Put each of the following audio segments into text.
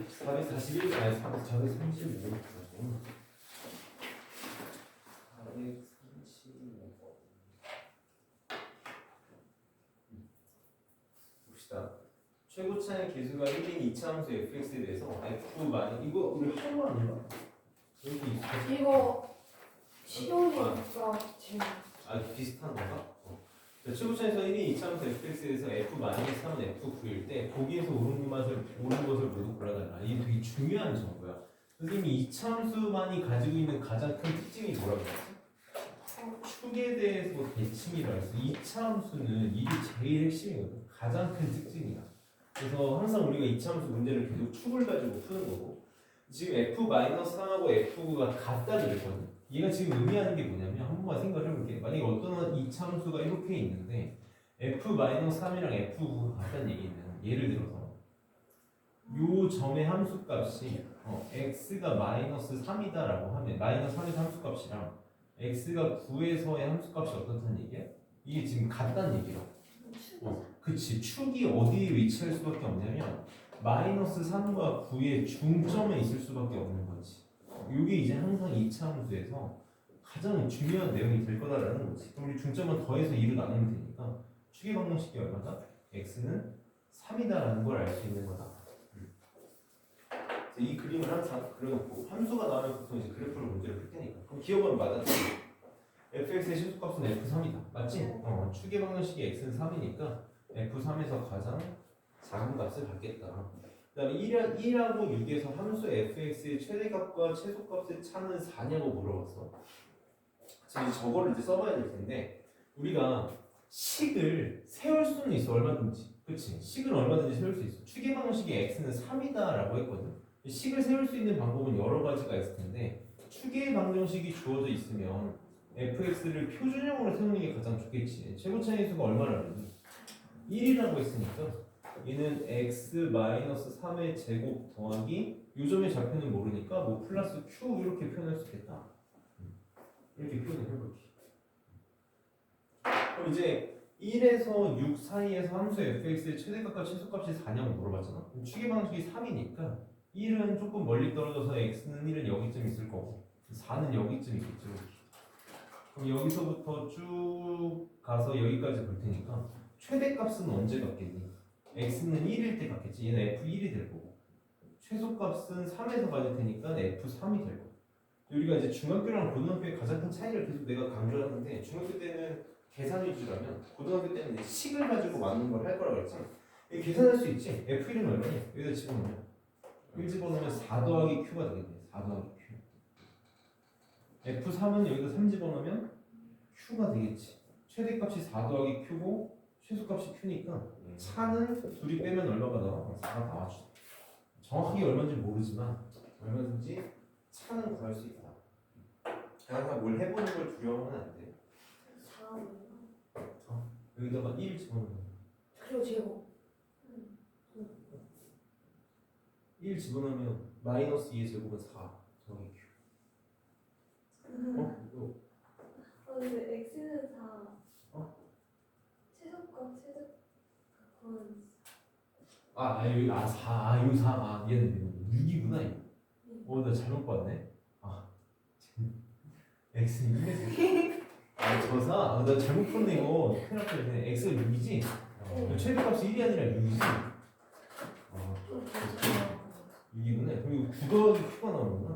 441 아니 435 봅시다. 최고차의 계수가 1인 2차함수 fx에 대해서 f만 이거 우리 한 거 아닌가? 여기 있어. 이거 시험이니까 지금 비슷한 건가? 최고차에서 1인 2차함수 fx에 대해서 f-3은 f9일 때 거기에서 옳은 것을 모두 골라달라. 이게 되게 중요한 정보야. 선생님이 2차함수만이 가지고 있는 가장 큰 특징이 뭐라고 했지? 축에 대해서 대칭이라고 했어. 2차함수는 이게 제일 핵심이거든. 가장 큰 특징이야. 그래서 항상 우리가 2차함수 문제를 계속 축을 가지고 푸는 거고, 지금 f-3하고 f가 같다 그랬거든. 얘가 지금 의미하는 게 뭐냐면 한 번만 생각을 해볼게. 만약에 어떤 2차함수가 이렇게 있는데 f-3이랑 f가 같다는 얘기는, 예를 들어서 요 점의 함수값이 x가 -3이다라고 하면 -3에서 함수값이랑 x가 9에서의 함수값이 어떻다는 얘기야? 이게 지금 같다는 얘기야. 그치. 축이 어디에 위치할 수밖에 없냐면 -3과 9의 중점에 있을 수밖에 없는 거지. 이게 이제 항상 2차 함수에서 가장 중요한 내용이 될 거다라는 거지. 그럼 우리 중점은 더해서 2로 나누면 되니까 축의 방정식이 얼마다? x는 3이다라는 걸 알 수 있는 거다. 이 그림을 항상 그려놓고 함수가 나오면 보통 이제 그래프로 문제를 풀 테니까. 그럼 기억은 맞았지? fx의 실수값은 f3이다. 맞지? 축의 방정식이 x는 3이니까 f3에서 가장 작은 값을 받겠다. 그 다음에 1하고 6에서 함수 fx의 최대값과 최소값의 차는 4냐고 물어봤어. 지금 저거를 이제 써봐야 될 텐데, 우리가 식을 세울 수는 있어. 얼마든지. 그치? 식을 얼마든지 세울 수 있어. 축의 방정식이 x는 3이다 라고 했거든. 식을 세울 수 있는 방법은 여러 가지가 있을 텐데, 축의 방정식이 주어져 있으면 fx를 표준형으로 세우는 게 가장 좋겠지. 최고차의 수가 얼마라니? 1이라고 했으니까 얘는 x-3의 제곱 더하기 요점의 좌표는 모르니까 뭐 플러스 q 이렇게 표현할 수 있겠다. 이렇게 표현을 해볼게. 그럼 이제 1에서 6 사이에서 함수 fx의 최대값과 최소값이 4냐고 물어봤잖아. 축의 방식이 3이니까 1은 조금 멀리 떨어져서 x는 1은 여기쯤 있을 거고 4는 여기쯤 있겠죠. 그럼 여기서부터 쭉 가서 여기까지 볼 테니까 최대값은 언제 갖겠니? x는 1일 때 갖겠지. 얘는 f1이 될 거고, 최소값은 3에서 가질 테니까 f3이 될 거고. 우리가 이제 중학교랑 고등학교의 가장 큰 차이를 계속 내가 강조하는데, 중학교 때는 계산 위주라면 고등학교 때는 식을 가지고 많은 걸 할 거라고 했지. 계산할 수 있지. f1은 얼마니? 여기다 집어넣으면 1 집어넣으면 4 더하기 q가 되겠네. 4 더하기 q. f3은 여기다 3 집어넣으면 q가 되겠지. 최대값이 4 더하기 q고 최소값이 q니까 차는 둘이 빼면 얼마가 나와? 4가 나와줘. 정확하게 얼마인지 모르지만 얼마든지 차는 구할 수 있다. 항상 뭘 해보는 걸 두려워하면 안 돼. 4 여기다가 1 집어넣으면 그리고 제곱 1 집어넣으면 -2의 제곱은 4 더하기 q. 이거 근데 x는 4. 최소값 그건 여기 4 여기 4 얘는 6이구나. 나 잘못 봤네. x는 1에서 저사? 나 잘못 봤네 이거. 큰일 났다. x가 6이지? 최대값이 1이 아니라 6이지? 6이구나. 그럼 이거 9 더하기 q가 나오는구나.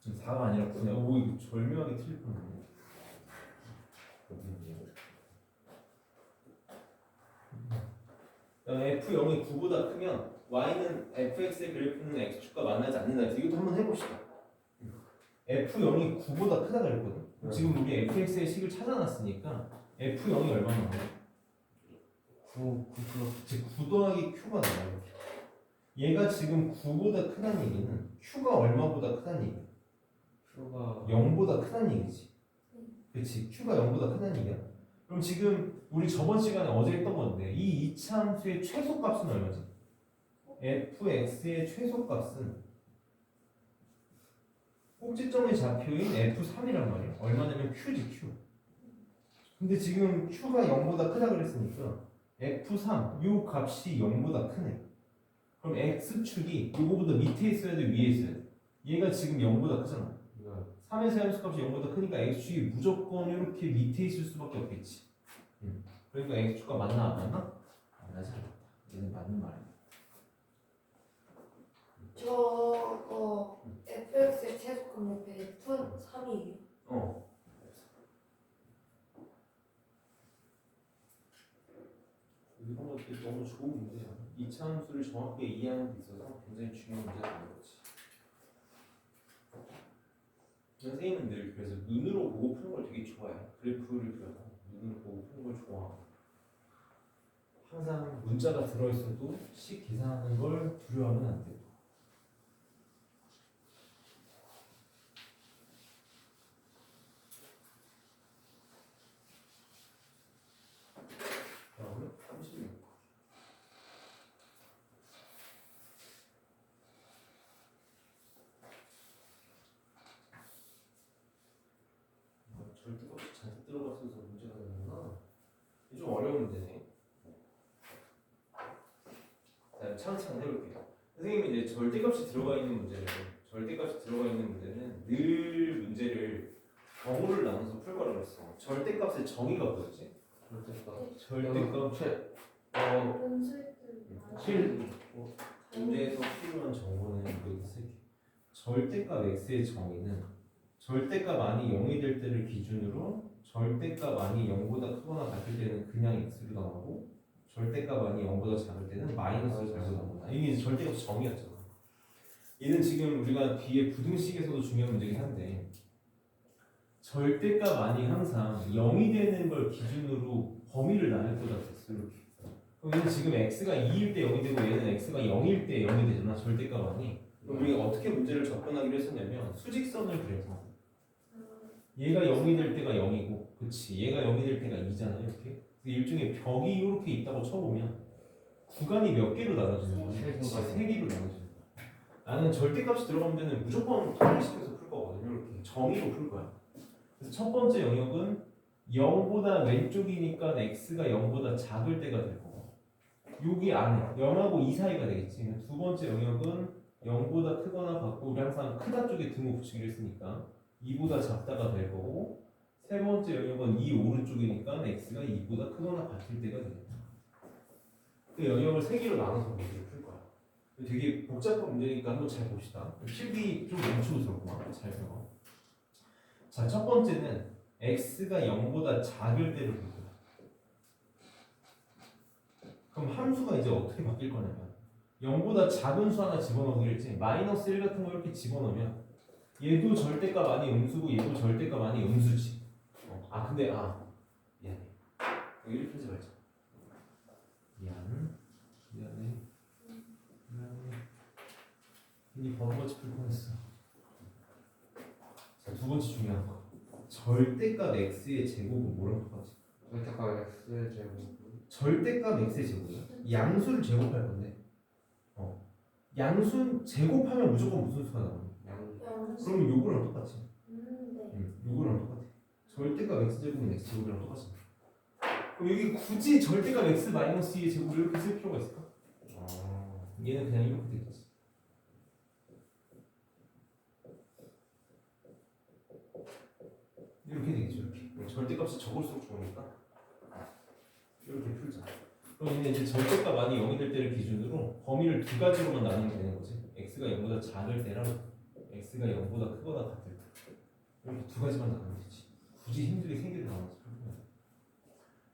4가 아니라 9냐. 오, 이거 절묘하게 틀릴 뻔했네. f0이 9보다 크면 y는 fx의 그래프는 x축과 만나지 않는다. 그래서 이것도 한번 해봅시다. f0이 9보다 크다 그랬거든. 지금 우리 fx의 식을 찾아놨으니까 f0이 얼마나 나와요? 9 더하기 q가 나와요. 얘가 지금 9보다 크다는 얘기는 q가 얼마보다 크다는 얘기야? q가 0보다 크다는 얘기지. 그치? q가 0보다 크다는 얘기야. 그럼 지금 우리 저번 시간에 어제 했던 건데 이 2차 함수의 최소값은 얼마지? fx의 최소값은 꼭지점의 좌표인 f3이란 말이야. 얼마냐면 q지 q. 근데 지금 q가 0보다 크다 그랬으니까 F3 요 값이 0보다 크네. 그럼 x축이 요거보다 밑에 있어야 돼, 위에 있어야 돼? 얘가 지금 0보다 크잖아. 3에서 함수값이 0보다 크니까 x축이 무조건 이렇게 밑에 있을 수밖에 없겠지. 그러니까 x축과 맞나 안 맞나? 안 맞아. 얘는 맞는 말이야. 저거 fx의 최소값 옆에 F3이에요. 어. 이런 것들이 너무 좋은 문제야. 이차 함수를 정확하게 이해하는 데 있어서 굉장히 중요한 문제가 되는 거지. 선생님은 늘 그래서 눈으로 보고 푸는 걸 되게 좋아해. 그래프를 그려서 눈으로 보고 푸는 걸 좋아하고. 항상 문자가 들어있어도 식 계산하는 걸 두려워하면 안 돼. 다음에 36. 절대값이 잔뜩 들어갔어서 문제가 되는구나. 이게 좀 어려운 문제네. 자, 차근차근 해볼게요. 선생님이 이제 절대값이 들어가 있는 문제는 늘 문제를 경우를 나눠서 풀 거라고 했어. 절대값의 정의가 뭐였지? 절대값 분수일 문제에서 필요한 정보는 여기 쓸게. 절대값 x의 정의는 절대값 안이 0이 될 때를 기준으로 절대값 안이 0보다 크거나 같을 때는 그냥 x로 나오고 절대값 안이 0보다 작을 때는 마이너스를 달고 나온다. 이게 이제 절대값 정의였잖아. 얘는 지금 우리가 뒤에 부등식에서도 중요한 문제긴 한데 절대값 안이 항상 0이 되는 걸 기준으로 범위를 나눌 거다 됐어. 이렇게. 그럼 얘는 지금 x가 2일 때 0이 되고 얘는 x가 0일 때 0이 되잖아. 절대값 안이. 그럼 우리가 어떻게 문제를 접근하기로 했었냐면 수직선을 그려서 얘가 0이 될 때가 0이고 그치 얘가 0이 될 때가 2잖아. 이렇게 일종의 벽이 이렇게 있다고 쳐보면 구간이 몇 개로 나눠지는 거야? 세 개로 나눠지는 거야. 나는 절대값이 들어가면 되는 무조건 통일시켜서 풀 거거든요. 이렇게 정의로 풀 거야. 그래서 첫 번째 영역은 0보다 왼쪽이니까 x가 0보다 작을 때가 될 거고 여기 안에 0하고 2 사이가 되겠지. 두 번째 영역은 0보다 크거나 같고 우리 항상 크다 쪽에 등호 붙이기로 했으니까 2보다 작다가 될 거고 세 번째 영역은 2 오른쪽이니까 x가 2보다 크거나 같을 때가 되겠다. 그 영역을 세 개로 나눠서 문제를 풀 거야. 되게 복잡한 문제니까 한번 잘 봅시다. 필기 좀 멈추고 들어보고 잘 들어. 자, 첫 번째는 x가 0보다 작을 때를 볼 거야. 그럼 함수가 이제 어떻게 바뀔 거냐면 0보다 작은 수 하나 집어넣기로 했지. 마이너스 1 같은 거 이렇게 집어넣으면 얘도 절대값 아니 음수고 얘도 절대값 아니 음수지. 근데 미안해. 여기 이렇게 하지 말자. 미안해. 괜히 버릇같이 풀 뻔했어. 자, 두 번째 중요한 거. 절대값 x의 제곱은 뭐랑 똑같지? 절대값 x의 제곱 절대값 x의 제곱이야. 양수를 제곱할 건데. 양수 제곱하면 무조건 무슨 수가 나오니? 그러면 요거랑 똑같지. 네. 요거랑 똑같아. 절대값 x 제곱은 x 제곱이랑 똑같지. 그럼 여기 굳이 절대값 x 마이너스 2의 제곱을 이렇게 쓸 필요가 있을까? 얘는 그냥 이렇게 되겠지. 이렇게 되겠죠. 이렇게. 절대값이 적을수록 좋으니까 이렇게 풀자. 그럼 얘는 이제 절대값 안이 0이 될 때를 기준으로 범위를 두 가지로만 나누면 되는 거지. x가 0보다 작을 때랑 x가 0보다 크거나 같을 때. 이렇게 두 가지만 나누면 되지. 굳이 힘들게 세 개를 나눠서 풀 거야.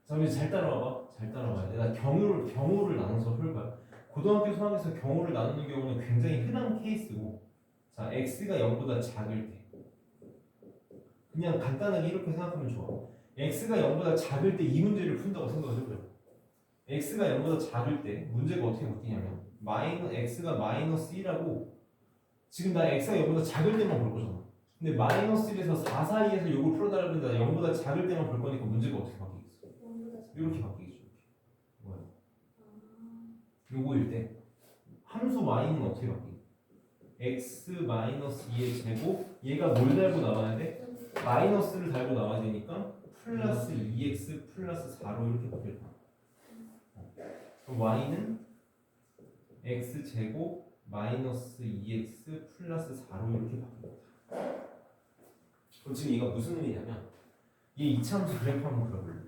자, 이제 잘 따라와봐. 잘 따라와야 돼. 나 경우를 나눠서 풀 거야. 고등학교 수학에서 경우를 나누는 경우는 굉장히 흔한 케이스고, 자, x가 0보다 작을 때. 그냥 간단하게 이렇게 생각하면 좋아. x가 0보다 작을 때 이 문제를 푼다고 생각을 해보자. x가 0보다 작을 때 문제가 어떻게 바뀌냐면 x가 마이너스 1하고 지금 나 x가 0보다 작을 때만 볼 거잖아. 근데 마이너스 1에서 4 사이에서 이걸 풀어달라면 나 0보다 작을 때만 볼 거니까 문제가 어떻게 바뀌겠어? 이렇게 바뀌겠죠. 이렇게. 뭐야? 요거일 때 함수 y는 어떻게 바뀌? x 마이너스 2의 제곱 얘가 뭘 달고 나와야 돼? 마이너스를 달고 나와야 되니까 플러스 2x 플러스 4로 이렇게 바뀔 거야. y는 x제곱 마이너스 2x 플러스 4로 이렇게 바뀝니다. 그럼 지금 이거 무슨 의미냐면 얘 이차함수 그래프 한번 그려볼래?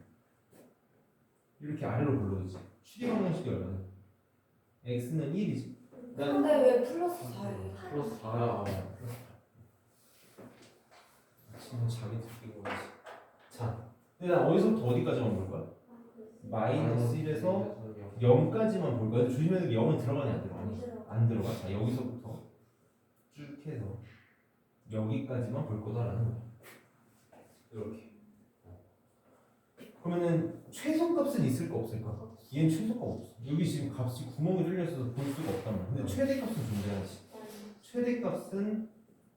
이렇게 아래로 불러야지. 추계 방정식이 얼마냐? x는 1이지. 근데 왜 플러스 4예요? 플러스 4야. 지금 자기 듣기고 하지. 자, 근데 난 어디서부터 어디까지만 볼 거야? 마이너스 1에서 0까지만 볼 거야. 근데 조심해야 돼. 0은 들어가냐 안 들어가냐? 안 들어가. 안 들어가. 자, 여기서부터 쭉 해서 여기까지만 볼 거다라는 거야. 이렇게. 그러면은 최소값은 있을까 없을까? 얘는 최소값 없어. 여기 지금 값이 구멍이 뚫려 있어서 볼 수가 없단 말이야. 근데 최대값은 존재하지. 최대값은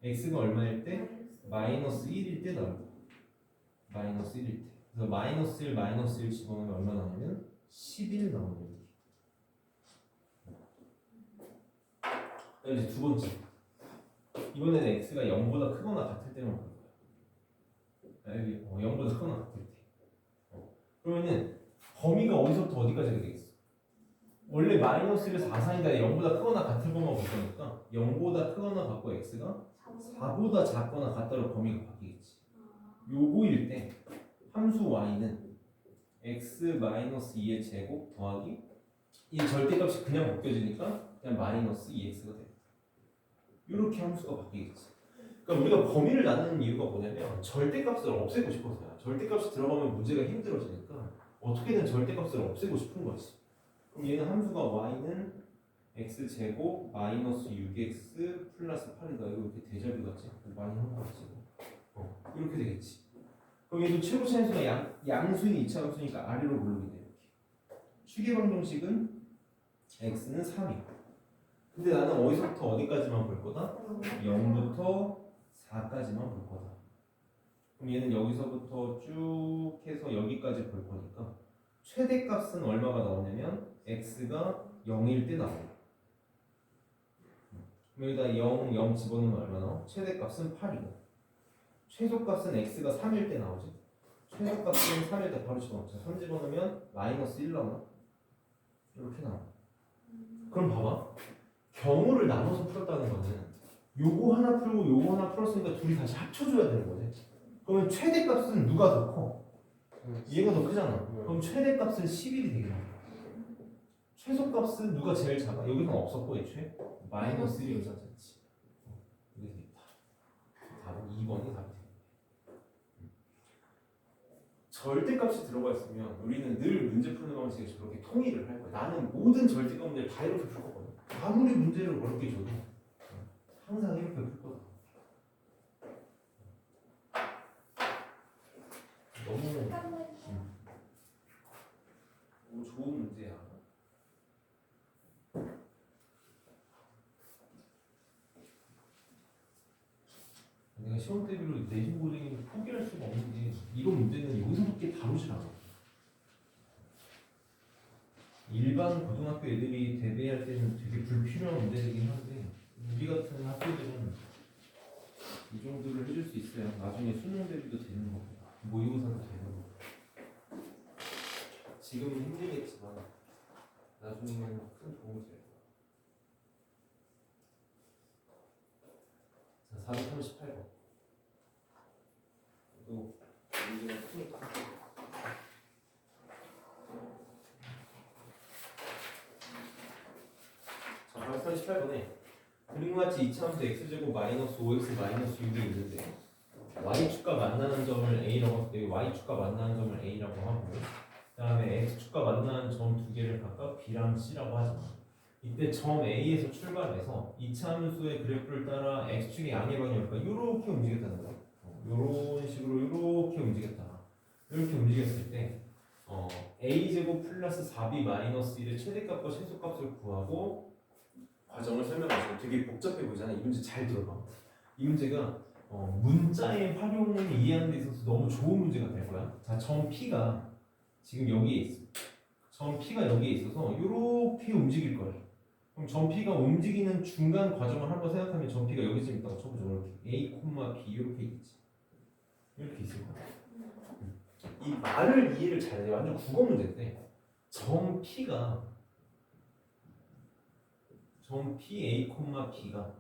x가 얼마일 때? 마이너스 1일 때 나올 거야. 마이너스 1일 때. 그래서 마이너스 1, 마이너스 1 집어넣으면 얼마 나오냐면 11 나오는 거야. 이제 두 번째. 이번에는 x가 0보다 크거나 같을 때만 볼 거야. 여기 0보다 크거나 같을 때. 그러면은 범위가 어디서부터 어디까지 되겠어? 원래 마이너스 1에서 4사니까 0보다 크거나 같을 것만 볼 거니까 0보다 크거나 같고 x가 4보다 작거나 같다로 범위가 바뀌겠지. 요거일 때 함수 y는 x 마이너스 2의 제곱 더하기 이 절대값이 그냥 벗겨지니까 그냥 마이너스 2x가 돼. 이렇게 함수가 바뀌겠지. 그러니까 우리가 범위를 나누는 이유가 뭐냐면 절대값을 없애고 싶어서야. 절대값이 들어가면 문제가 힘들어지니까 어떻게든 절대값을 없애고 싶은 거지. 그럼 얘는 함수가 y는 x제곱 마이너스 6x 플러스 8이다. 이거 이렇게 대절비 같지? 많이 한 거 같지? 이렇게 되겠지. 그럼 얘도 최고 차함수가 양수인 이차함수니까 아래로 부르게 돼. 이렇게. 추계 방정식은 x는 3이고. 근데 나는 어디서부터 어디까지만 볼 거다? 0부터 4까지만 볼 거다. 그럼 얘는 여기서부터 쭉 해서 여기까지 볼 거니까 최대값은 얼마가 나오냐면 x가 0일 때 나와요. 그럼 여기다 0, 0 집어넣으면 얼마 나와? 최대값은 8이고 최소값은 x가 3일 때 나오지. 최소값은 3일 때 바로 집어넣자. 3 집어넣으면 마이너스 1 나오나? 이렇게 나와. 그럼 봐봐. 경우를 나눠서 풀었다는 거는 요거 하나 풀고 요거 하나 풀었으니까 둘이 다시 합쳐줘야 되는 거지. 그러면 최대값은 누가 더 커? 얘가 더 크잖아. 그럼 최대값은 11이 되겠네. 최소값은 누가 제일 작아? 여기는 없었고 애초에 마이너스 1이 여자였지. 이게 되겠다. 답은 2번이 답이 되겠네. 절대값이 들어가 있으면 우리는 늘 문제 푸는 방식에 저렇게 통일을 할 거야. 나는 모든 절대값 문제를 다 이렇게 풀 거거든. 아무리 문제를 어렵게 줘도 항상 이렇게 풀 거다. 너무 좋은 문제야. 내가 시험 대비로 내신 고등이면 포기할 수가 없는 게 이런 문제는 여기서밖에 다루질 않아. 일반 고등학교 애들이 대비할 때는 되게 불필요한 문제이긴 한데 우리 같은 학교들은 이 정도를 해줄 수 있어요. 나중에 수능 대비도 되는 거고 모의고사도 되는 거고. 지금은 힘들겠지만 나중에는 큰 도움이 될 거야. 자, 438번. 또 문제가 크니까. 자, 438번에 그림과 같이 이차함수 x제곱 마이너스 5x 마이너스 6이 있는데 y축과 만나는 점을 a라고 할 때 y축과 만나는 점을 a라고 하고 그 다음에 x축과 만나는 점 두 개를 각각 b랑 c라고 하잖아. 이때 점 A에서 출발해서 이차함수의 그래프를 따라 x축의 양의 방향이니까 이렇게 움직였다는 거야. 이런 식으로 이렇게 움직였다. 이렇게 움직였을 때 a제곱 플러스 4b 마이너스 1의 최대값과 최소값을 구하고 과정을 설명하시고 되게 복잡해 보이잖아. 이 문제 잘 들어봐. 이 문제가 문자의 활용을 이해하는 데 있어서 너무 좋은 문제가 될 거야. 자, 점 P가 지금 여기에 있어. 점 P가 여기에 있어서 이렇게 움직일 거야. 그럼 점 P가 움직이는 중간 과정을 한번 생각하면 점 P가 여기쯤 있다고 쳐보자. 이렇게 A, B 이렇게 있지. 이렇게 있을 거야. 이 말을 이해를 잘해. 완전 국어 문제인데 점 P가 점 PA, B가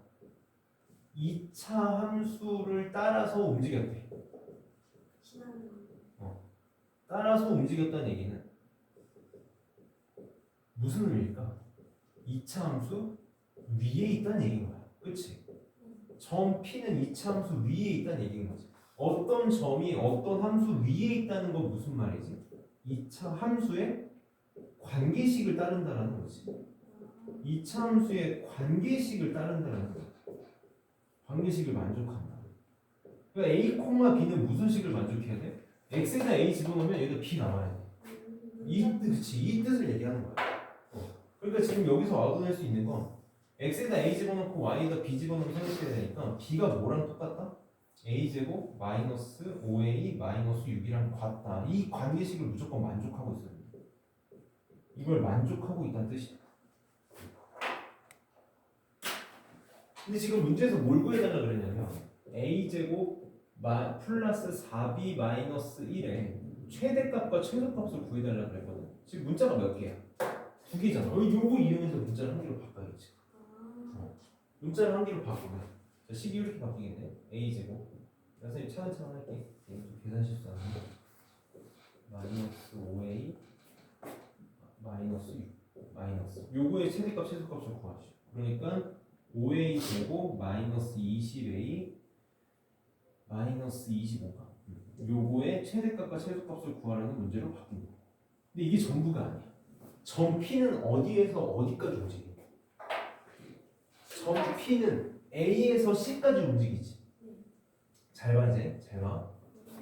2차 함수를 따라서 움직였대. 지나는 따라서 움직였다는 얘기는 무슨 의미일까? 2차 함수 위에 있다는 얘기인 거야. 그치? 점 P는 2차 함수 위에 있다는 얘기인 거지. 어떤 점이 어떤 함수 위에 있다는 건 무슨 말이지? 2차 함수의 관계식을 따른다라는 거지. 2차 함수의 관계식을 따른다라는 거지. 관계식을 만족한다. 그러니까 A, B는 무슨 식을 만족해야 돼? X에다 A 집어넣으면 여기다 B 나와야 돼. 이 뜻을 얘기하는 거야. 그러니까 지금 여기서 얻어낼 수 있는 건 X에다 A 집어넣고 Y에다 B 집어넣으면 생각해야 되니까 B가 뭐랑 똑같다? A제곱 마이너스 5A 마이너스 6이랑 같다. 이 관계식을 무조건 만족하고 있어야 돼. 이걸 만족하고 있다는 뜻이야. 근데 지금 문제에서 뭘 구해달라 그랬냐면 A제곱 플러스 4B 마이너스 1의 최대값과 최소값을 구해달라 그랬거든. 지금 문자가 몇 개야? 두 개잖아. 요거 이용해서 문자를 한 개로 바꿔야지. 문자를 한 개로 바꾸면 자, 식이 이렇게 바뀌겠네. A제곱 선생님 차근차근 할게. 좀 계산 실수 안 해. 마이너스 5A 마이너스 6 마이너스 요거의 최대값 최소값을 구하시오. 그러니까 5A 제곱 마이너스 20A 마이너스 25가 요거의 최대값과 최소값을 구하라는 문제로 바뀐 거야. 근데 이게 전부가 아니야. 점 P는 어디에서 어디까지 움직여? 점 P는 A에서 C까지 움직이지. 잘 봐, 이제 잘 봐.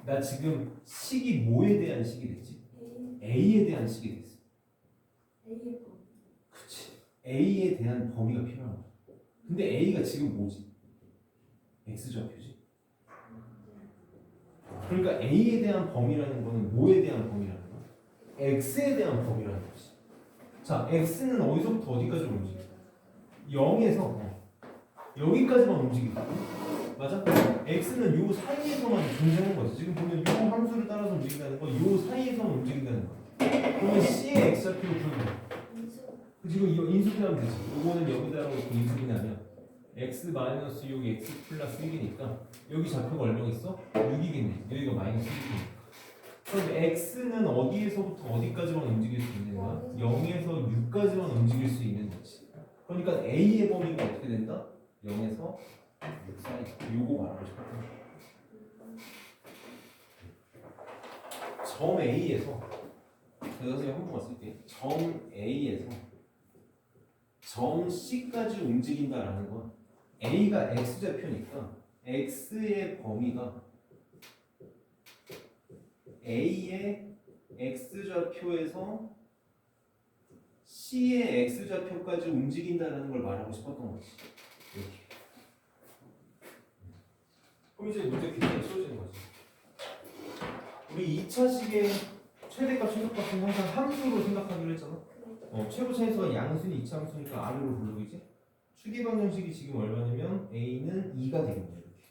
나 지금 식이 뭐에 대한 식이 됐지? A에 대한 식이 됐어. A의 범. 그렇지. A에 대한 범위가 필요한 거야. 근데 A가 지금 뭐지? X좌표지. 그러니까 A에 대한 범위라는 거는 뭐에 대한 범위라는 거야? X에 대한 범위라는 거지. 자, X는 어디서부터 어디까지 움직여? 0에서 여기까지만 움직이고, 맞아? X는 요 사이에서만 존재하는 거지. 지금 보면 요 함수를 따라서 움직인다는 거, 요 사이에서만 움직인다는 거야. 그러면 C의 X좌표를 구하는 거야. 지금 이거 인수분해하면 되지. 요거는 여기다가 놓고 인수분해하면 x-6 x 플러스 1이니까 여기 좌표가 얼마 있어? 6이겠네. 여기가 마이너스 1이니까. 그럼 x는 어디에서부터 어디까지만 움직일 수 있는 거야? 0에서 6까지만 움직일 수 있는 거지. 그러니까 a의 범위가 어떻게 된다? 0에서 6 사이. 요거 말하고 싶었던 거야. 점 A에서 제가 선생님 한 번만 쓸게. 점 A에서 점 C까지 움직인다라는 건 A가 X좌표니까 X의 범위가 A의 X좌표에서 C의 X좌표까지 움직인다라는 걸 말하고 싶었던 거지. 이렇게. 그럼 이제 문제 굉장히 쉬워지는 거지. 우리 2차식의 최대값, 최소값은 항상 함수로 생각하기로 했잖아. 최고 차에서가 양수는 2차 함수니까 R로 부르겠지? 추기 방정식이 지금 얼마냐면 A는 2가 되겠네. 이렇게.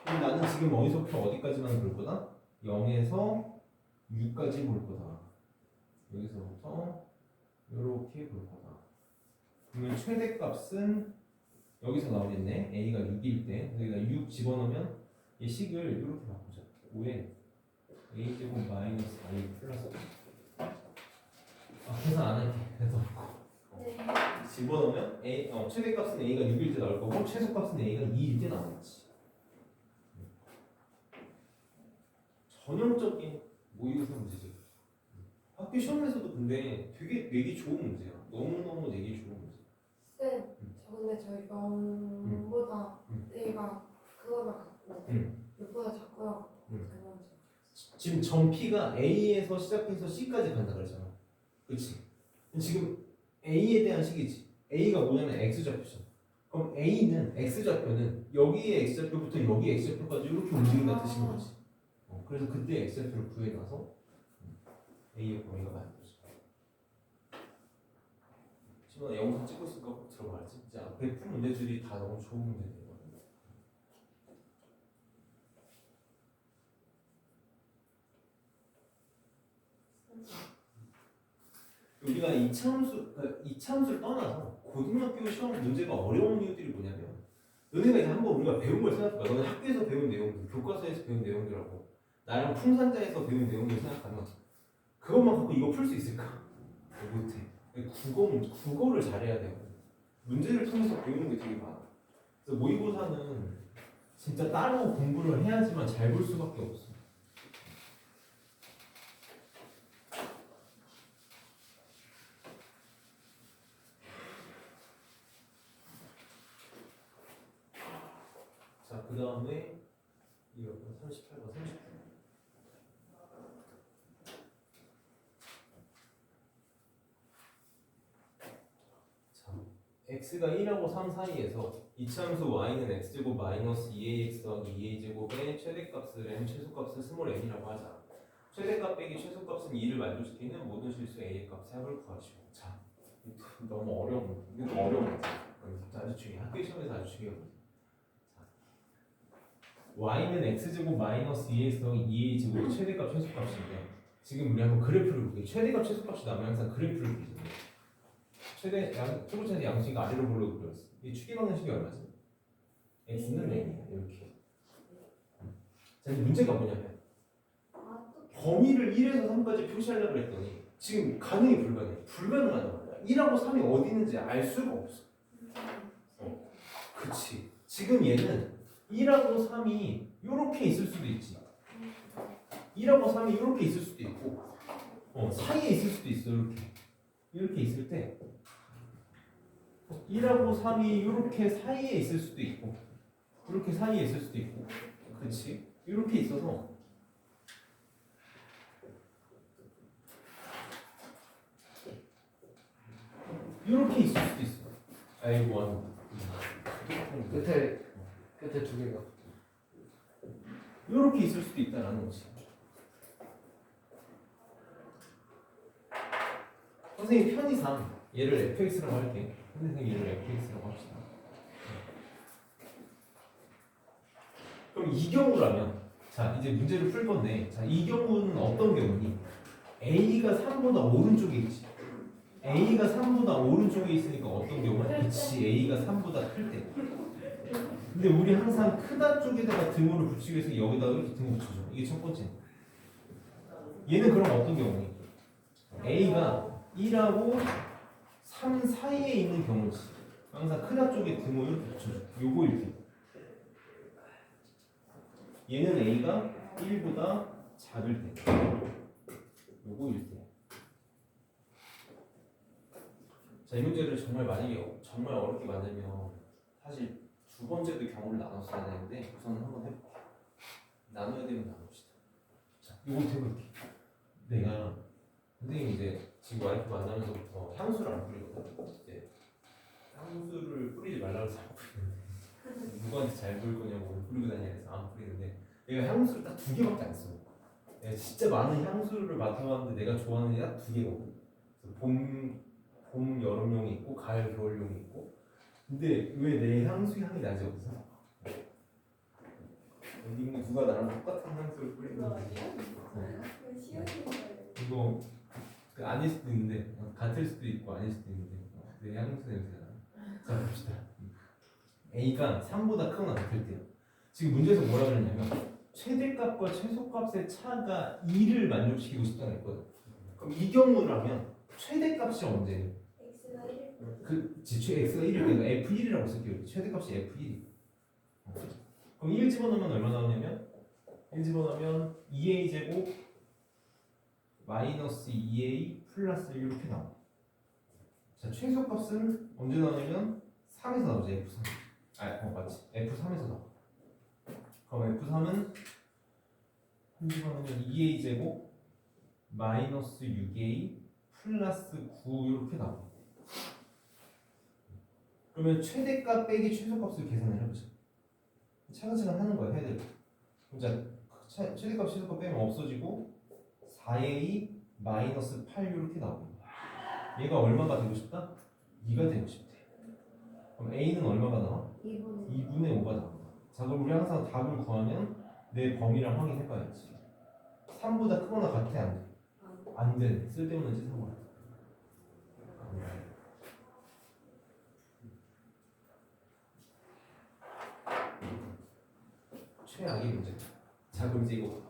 그럼 나는 지금 어디서부터 어디까지만 볼 거다? 0에서 6까지 볼 거다. 여기서부터 이렇게 볼 거다. 그러면 최대값은 여기서 나오겠네. A가 6일 때 여기다 6 집어넣으면 이 식을 이렇게 바꾸자. 5에 A제곱 마이너스 A 플러스 계산 안 할게. 그래서 집어넣으면 최대값은 A가 6일 때 나올 거고 최소값은 A가 2일 때 나오겠지. 전형적인 모의고사 문제지. 학교 시험에서도 근데 되게 내기 좋은 문제야. 너무너무 내기 좋은 문제. 쌤, 저 근데 저 0보다 A가 그거만 같고 6보다 작고요. 지금 점 P가 A에서 시작해서 C까지 간다 그랬잖아. 그렇지? 지금 A에 대한 식이지. A가 뭐냐면 X좌표잖아. 그럼 A는 X좌표는 여기에 X좌표부터 여기 X좌표까지 이렇게 움직인다는 뜻인 거지. 그래서 그때 X좌표를 구해놔서 A의 범위가 만들어져. 지금 나 영상 찍고 있으니까 꼭 들어봐야지. 이제 앞에 푼 문제들이 다 너무 좋은 문제들이거든. 여기가 이차함수를 떠나서 고등학교 시험 문제가 어려운 이유들이 뭐냐면 너네가 이제 한번 우리가 배운 걸 생각해봐. 너네 학교에서 배운 내용들, 교과서에서 배운 내용들하고 나랑 풍산자에서 배운 내용들 생각하면 그것만 갖고 이거 풀 수 있을까? 못해. 국어를 잘해야 돼요. 문제를 통해서 배우는 게 되게 많아. 그래서 모의고사는 진짜 따로 공부를 해야지만 잘 볼 수밖에 없어. 자, 그 다음에 이거 38번, 39번. x가 1하고 3 사이에서 이차함수 y는 x제곱 마이너스 2ax 더하기 2a제곱의 최대값을 m, 최소값을 스몰 n이라고 하자. 최대값 빼기 최소값은 2를 만족시키는 모든 실수 a의 값의 합을 구하시오. 자, 너무 어려운 문제. 아주 중요해. 학교 시험에서 아주 중요한 문제. y는 x제곱 마이너스 2ax 더하기 2a제곱의 최대값, 최소값인데 지금 우리 한번 그래프를 볼게요. 최대값, 최소값이 나오면 항상 그래프를 그리잖아요. 초고차에서 양식이 아래로 보려고 그렸어. 이 추계 방정식이 얼마지? x는 n이야. 이렇게. 자, 이제 문제가 뭐냐면 범위를 1에서 3까지 표시하려고 했더니 지금 가능이 불가능해. 불가능하단 말이야. 1하고 3이 어디 있는지 알 수가 없어. 그치. 지금 얘는 1하고 3이 이렇게 있을 수도 있지. 1하고 3이 이렇게 있을 수도 있고 사이에 있을 수도 있어. 이렇게 있을 때 1하고 3이 이렇게 사이에 있을 수도 있고 이렇게 사이에 있을 수도 있고 그렇지? 이렇게 있어서 이렇게 있을 수도 있어. 아이고 끝에 두 개가 이렇게 있을 수도 있다라는 거지. 선생님 편의상 얘를 fx라고 할게. 선생님 얘를 fx라고 합시다. 그럼 이 경우라면 자 이제 문제를 풀 건데 자 이 경우는 어떤 경우니? a가 3보다 오른쪽에 있지. a가 3보다 오른쪽에 있으니까 어떤 경우는? 그치 a가 3보다 클 때. 근데 우리 항상 크다 쪽에다가 등호를 붙이기 위해서 여기다가 이렇게 등호 붙여줘. 이게 첫 번째. 얘는 그럼 어떤 경우니? a가 1하고 3 사이에 있는 경우지. 항상 크다 쪽에 등호 이렇게 붙여줘. 요거 이렇게. 얘는 a가 1보다 작을 때. 요거 1대. 자, 이 문제를 정말 어렵게 만들면 사실 두 번째도 경우를 나눴어야 되는데 우선은 한번 해볼게요. 나눠야 되면 나눕시다. 자, 이것도 해볼게. 내가 선생님이 이제 지금 와이프 만나면서부터 향수를 안 뿌리거든. 이제 향수를 뿌리지 말라고 해서 안 뿌리는데 누구한테 잘 보일 거냐고 뿌리고 다니냐 해서 안 뿌리는데 내가 향수를 딱 2개밖에 안 써. 내가 진짜 많은 향수를 맡아봤는데 내가 좋아하는 게 딱 2개거든. 봄, 여름용이 있고 가을, 겨울용이 있고. 근데 왜 내 향수 향이 나지 없어? 어디 누가 나랑 똑같은 향수를 뿌리는 거지? 이거 아닐 수도 있는데 같을 수도 있고 아닐 수도 있는데 내 향수 냄새가 나. 자 봅시다. a가 3보다 크거나 같을 때요. 지금 문제에서 뭐라 그랬냐면 최대값과 최소값의 차가 2를 만족시키고 싶다고 했거든. 그럼 이 경우라면 최대값이 언제예요? x가 1. x가 1일 때가 f1이라고 쓸게요. 최대값이 f1이. 그럼 1 집어넣으면 얼마 나오냐면 1 집어넣으면 2a 제곱 마이너스 2a 플러스 1 이렇게 나와. 자, 최소값은 언제 나오냐면 3에서 나오죠. f3. 맞지. f3에서 나와. 그럼 f3은 1 집어넣으면 2a 제곱 마이너스 6a 플러스 9 이렇게 나와. 그러면 최대값 빼기 최소값을 계산을 해보자. 차근차근 하는 거야, 해야 돼. 자, 최대값 최소값 빼면 없어지고 4a 마이너스 8 이렇게 나옵니다. 얘가 얼마가 되고 싶다? 2가 되고 싶대. 그럼 a는 얼마가 나와? 2분의 5가 나온다. 자, 그럼 우리 항상 답을 구하면 내 범위랑 확인해봐야지. 3보다 크거나 같아, 안 돼? 안 돼. 쓸데없는 짓 하고. 이 문제. 자 그럼 이제 이거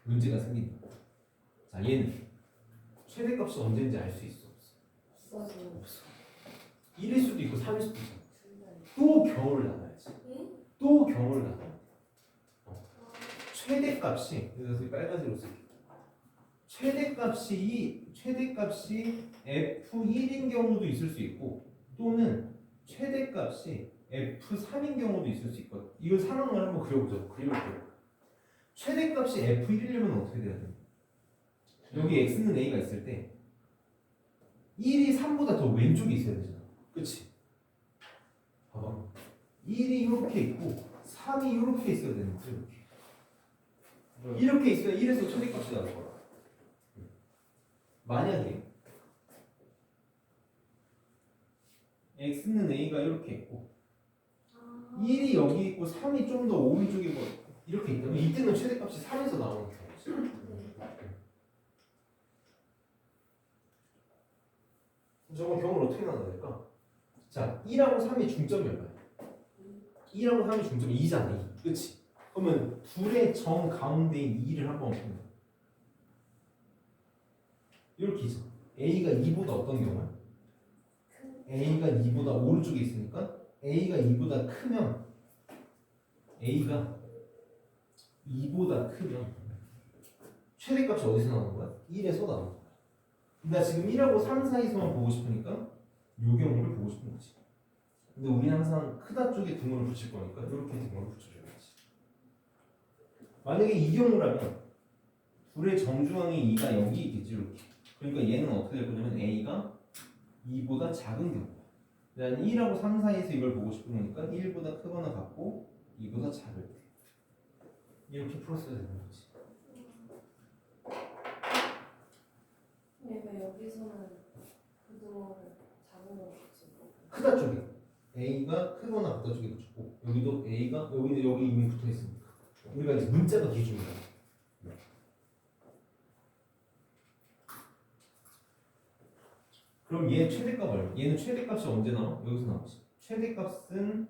문제가 생긴다. 자 얘는 최대값이 언제인지 알 수 있어 없어? 없어지는 없어. 1일 수도 있고 3일 수도 있어. 둘다 또 경우를 나눠야지. 응? 또 경우를 나눠. 최대값이 그래서 빨간색으로 쓸게. 최대값이 f1인 경우도 있을 수 있고 또는 최대값이 f3인 경우도 있을 수 있거든. 이걸 상황을 한번 그려보자. 그려볼게요. 최대값이 f1이려면 어떻게 돼야 돼? 여기 x는 a가 있을 때 1이 3보다 더 왼쪽에 있어야 되잖아. 그치? 봐봐. 1이 이렇게 있고 3이 이렇게 있어야 되는 거지. 이렇게 있어야 1에서 최대값이 나올 거야. 만약에 x는 a가 이렇게 있고 1이 여기 있고 3이 좀 더 오른쪽에 뭐 이렇게 있다면 이때는 최대값이 3에서 나오는 경우지. 저건 경우를 어떻게 나눠야 될까? 자, 1하고 3의 중점이 얼마야? 1하고 3의 중점이 2잖아. 2. 그치? 그러면 둘의 정 가운데인 2를 한번 봅니다. 이렇게 있어. A가 2보다 어떤 경우야? A가 2보다 오른쪽에 있으니까 A가 2보다 크면 A가 2보다 크면 최대값이 어디서 나오는 거야? 1에서 나오는 거야. 나 지금 1하고 3 사이에서만 보고 싶으니까 요 경우를 보고 싶은 거지. 근데 우리는 항상 크다 쪽에 등호를 붙일 거니까 이렇게 등호를 붙여줘야지. 만약에 이 경우라면 둘의 정중앙이 2가 여기 있겠지 이렇게. 그러니까 얘는 어떻게 될 거냐면 A가 2보다 작은 경우야. 난 1하고 3 사이에서 이걸 보고 싶은 거니까 1보다 크거나 같고 2보다 작을 때 이렇게 풀었어야 되는 거지. 얘가 여기서는 그동안을 작은 걸 붙이고 크다 쪽에 A가 크거나 같다 쪽에 붙였고 여기도 A가 여기 이미 붙어 있으니까 우리가 이제 문자가 기준이야. 그럼 얘 최대값 얼마? 얘는 최대값이 언제 나와? 여기서 나오지. 최대값은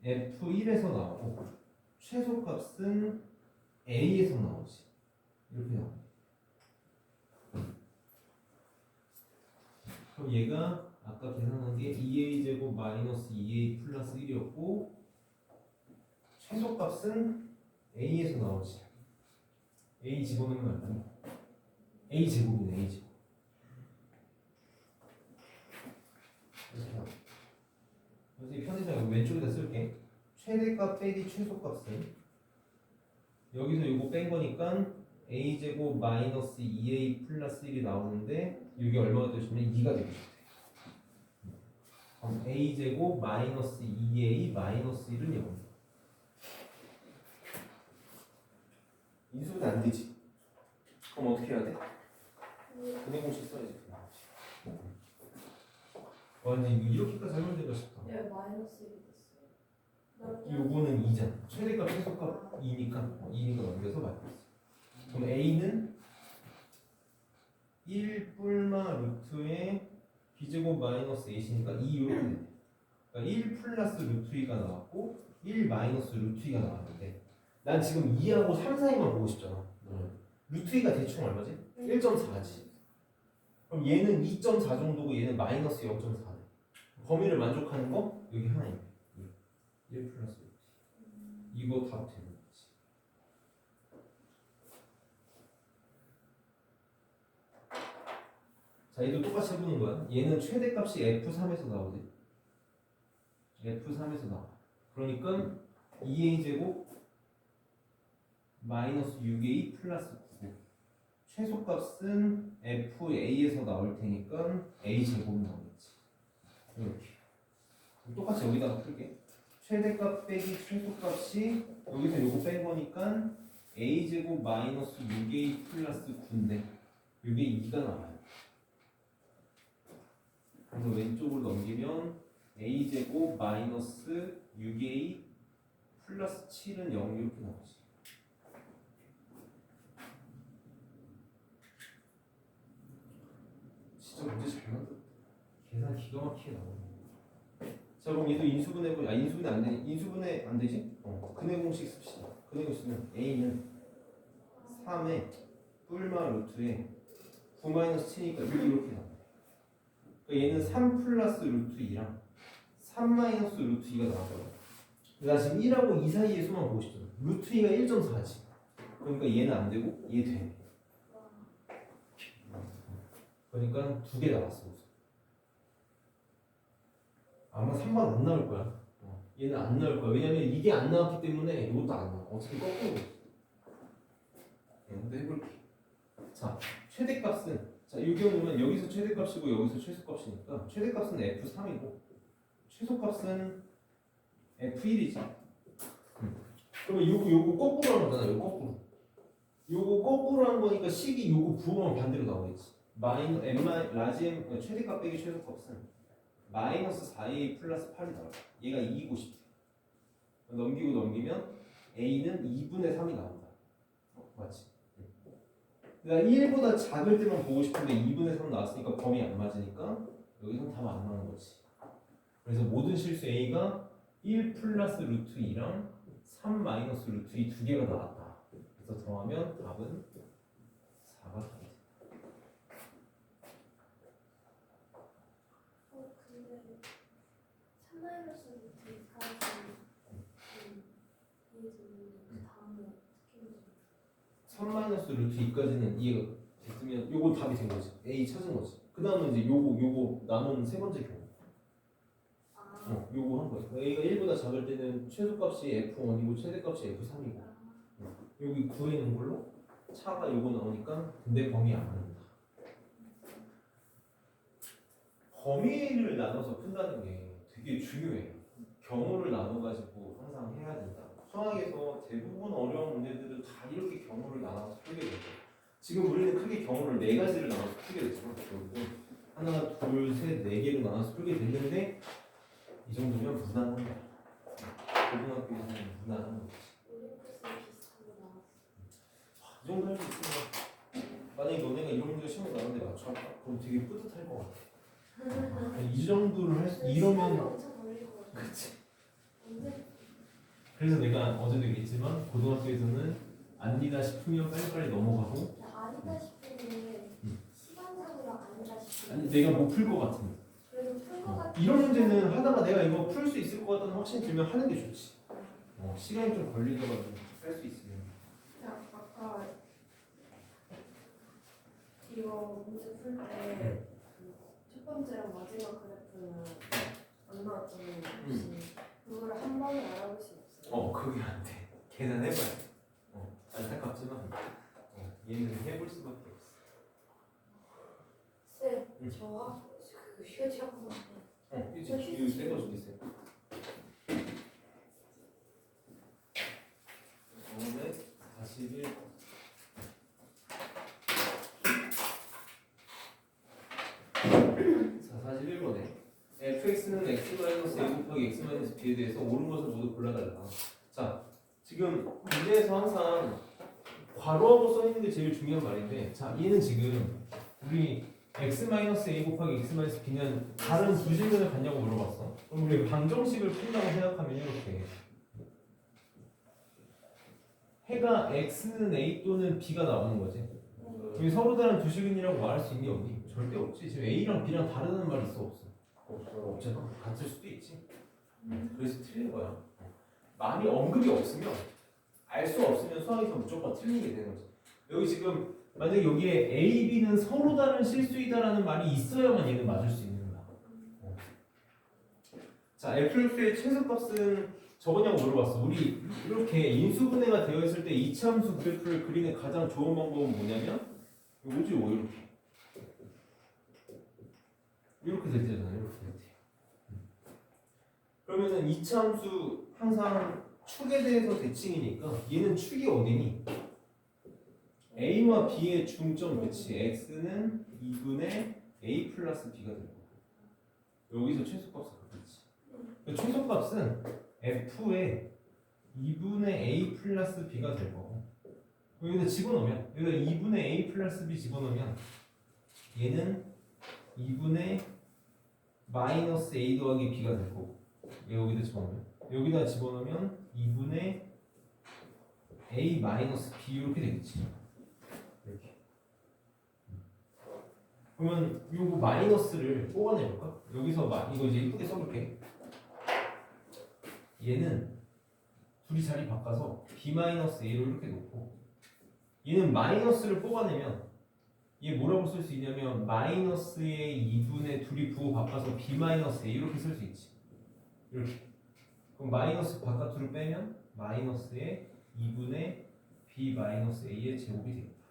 F1에서 나오고 최소값은 A에서 나오지. 이렇게 나와. 그럼 얘가 아까 계산한 게 2a 제곱 마이너스 2a 플러스 1이었고 최소값은 a에서 나오지. a 집어넣으면 얼마니? a 제곱이네. a 제곱. 그래서 이 편의상 왼쪽에다 쓸게. 최대값 빼기 최소값은 여기서 이거 뺀 거니까 a 제곱 마이너스 2a 플러스 1이 나오는데 이게 얼마가 되시면 2가 되겠죠. 그럼 a 제곱 마이너스 2a 마이너스 1은 0. 인수분해 안 되지. 그럼 어떻게 해야 돼? 분해 공식 써야지. 와 근데 이렇게까지 하면 되나 싶다. 얘 마이너스 1이 됐어요. 요거는 2잖아. 최대값 최소값 2니까 2니까 넘겨서 마이너스. 그럼 a는 1 뿔마 루트에 b제곱 마이너스 a시니까 2 이렇게 되네. 그러니까 1 플러스 루트 2가 나왔고 1 마이너스 루트 2가 나왔는데 난 지금 2하고 3 사이만 보고 싶잖아. 루트 2가 대충 얼마지? 1.4지. 그럼 얘는 2.4 정도고 얘는 마이너스 0.4네. 범위를 만족하는 거 여기 하나 있네. 1 플러스 루트 2. 이거 답 되는 거지. 자, 얘도 똑같이 해보는 거야. 얘는 최대값이 F3에서 나오지. F3에서 나와. 그러니까 2a 제곱 마이너스 6a 플러스 9. 최소값은 FA에서 나올 테니까 a 제곱 나오겠지. 이렇게. 똑같이 여기다가 풀게. 최대값 빼기 최소값이 여기서 요거 뺀 거니까 a 제곱 마이너스 6a 플러스 9인데 이게 2가 나와요. 그래서 왼쪽을 넘기면 a 제곱 마이너스 6a 플러스 7은 0 이렇게 나오지. 진짜 문제 잘 만들었다. 계산 기가 막히게 나오네. 자 그럼 얘도 인수분해 인수분해 안 되니? 인수분해 안 되지? 근해 공식 씁시다. 근해 공식 쓰면 a는 3의 뿔마 루트에 9-7이니까 이렇게 나와. 그러니까 얘는 3 플러스 루트 2랑 3 마이너스 루트 2가 나왔거든. 나 지금 1하고 2 사이의 수만 보고 싶잖아. 루트 2가 1.4지. 그러니까 얘는 안 되고 얘 돼. 그러니까 두 개 나왔어. 아마 3번 안 나올 거야. 얘는 안 나올 거야. 왜냐면 이게 안 나왔기 때문에 이것도 안 나와. 어차피 거꾸로. 얘도 해볼게. 자, 최대값은 자, 이 경우는 여기서 최대값이고 여기서 최소값이니까 최대값은 F3이고 최소값은 F1이지. 그러면 요거 거꾸로 하는 거잖아. 요거 거꾸로. 요거 거꾸로 하는 거니까 식이 요거 부호만 반대로 나오겠지. 라지 M 최대값 빼기 최소값은 마이너스 4a 플러스 8이 나와. 얘가 2이고 싶대. 넘기고 넘기면 a는 2분의 3이 나온다. 맞지? 그러니까 1보다 작을 때만 보고 싶은데 2분의 3 나왔으니까 범위 안 맞으니까 여기서 답 안 나오는 거지. 그래서 모든 실수 a가 1 플러스 루트 2랑 3 마이너스 루트 2 두 개가 나왔다. 그래서 더하면 답은 4가 답이 돼. 근데 3마이너스 루트까지 이해되는데 그 다음에 어떻게 해야 3 마이너스 루트 2까지는 이해가 됐으면 요건 답이 된 거지. a 찾은 거지. 그 다음은 이제 요거 나눈 세 번째 경우. 요거 한 거야. a가 1보다 작을 때는 최소값이 f1이고 최대값이 f3이고. 여기 구해놓은 걸로 차가 요거 나오니까 근데 범위 안 맞는다. 범위를 나눠서 푼다는 게 되게 중요해. 경우를 나눠가지고 항상 해야 된다. 수학에서 대부분 어려운 문제들은 다 이렇게 경우를 나눠서 풀게 되죠. 지금 우리는 크게 경우를 4가지를 나눠서 풀게 됐지만 결국은 하나, 둘, 셋, 4개로 나눠서 풀게 됐는데 이 정도면 무난한 거야. 고등학교에서는 무난한 거지. 올림푸스 비슷한 거 나왔어. 이 정도 할 수 있으면 만약에 너네가 이런 문제 시험에 나왔는데 맞춰 그럼 되게 뿌듯할 것 같아. 이 정도를 할 수 시간이 이러면 엄청 걸릴 것 같아. 그치. 언제 그래서 내가 어제도 얘기했지만 고등학교에서는 아니다 싶으면 빨리빨리 넘어가고 아니다 싶으면 시간상으로 아니다 싶으면 아니 내가 못 풀 것 같으면 그래도 풀것 같은 이런 문제는 하다가 내가 이거 풀 수 있을 것 같다는 확신이 들면 하는 게 좋지. 시간이 좀 걸리더라도 할 수 있으면. 야, 아까 이거 문제 풀 때 첫 번째랑 마지막 그래프는 안 나왔잖아요. 혹시 그거를 한 번에 알아볼 수 없어요? 그게 안 돼. 계산해봐야 돼. 안타깝지만 얘는 해볼 수밖에 없어. 쌤, 저 휴지 한 번만 이거 새거 주겠어요. 다음에 41. 자, 41번에 fx는 x-a 곱하기 x-b에 대해서 옳은 것을 모두 골라달라. 자, 지금 문제에서 항상 괄호하고 써있는 게 제일 중요한 말인데, 자, 얘는 지금 우리 x-a 곱하기 x-b는 다른 두 질문을 갖냐고 물어봤어. 그럼 우리 방정식을 푼다고 생각하면 이렇게 해가 x는 a 또는 b가 나오는 거지. 여기 서로 다른 두 식은이라고 말할 수 있는 게 어디? 절대 없지. 지금 a랑 b랑 다르다는 말이 있어 없어? 없잖아. 같을 수도 있지. 그래서 틀린 거야. 말이 언급이 없으면 알 수 없으면 수학에서 무조건 틀리게 되는 거지. 여기 지금 만약에 여기에 A, B는 서로 다른 실수이다라는 말이 있어야만 얘는 맞을 수 있는 거야. 자, F의 최소값은 저거냐고 물어봤어. 우리 이렇게 인수분해가 되어 있을 때 이차함수 그래프를 그리는 가장 좋은 방법은 뭐냐면 뭐지? 이렇게 될 때잖아요. 이렇게 될 때. 그러면은 이차함수 항상 축에 대해서 대칭이니까 얘는 축이 어디니? A와 B의 중점 그치? X는 2분의 A 플러스 B가 될 거고 여기서 최소값은 그렇지. 그 최소값은 F의 2분의 A 플러스 B가 될 거고 여기다 집어넣으면 여기다 2분의 A 플러스 B 집어넣으면 얘는 2분의 마이너스 A 더하기 B가 될 거고 여기다 집어넣으면 여기다 집어넣으면 2분의 a 마이너스 b 이렇게 되겠지. 이렇게. 그러면 요거 마이너스를 뽑아내볼까? 여기서 이거 이제 이쁘게 써볼게. 얘는 둘이 자리 바꿔서 b 마이너스 a로 이렇게 놓고 얘는 마이너스를 뽑아내면 얘 뭐라고 쓸 수 있냐면 마이너스의 2분의 둘이 부호 바꿔서 b 마이너스 a 이렇게 쓸 수 있지. 이렇게. 그럼 마이너스 바깥으로 빼면 마이너스의 2분의 b 마이너스 a의 제곱이 되겠다.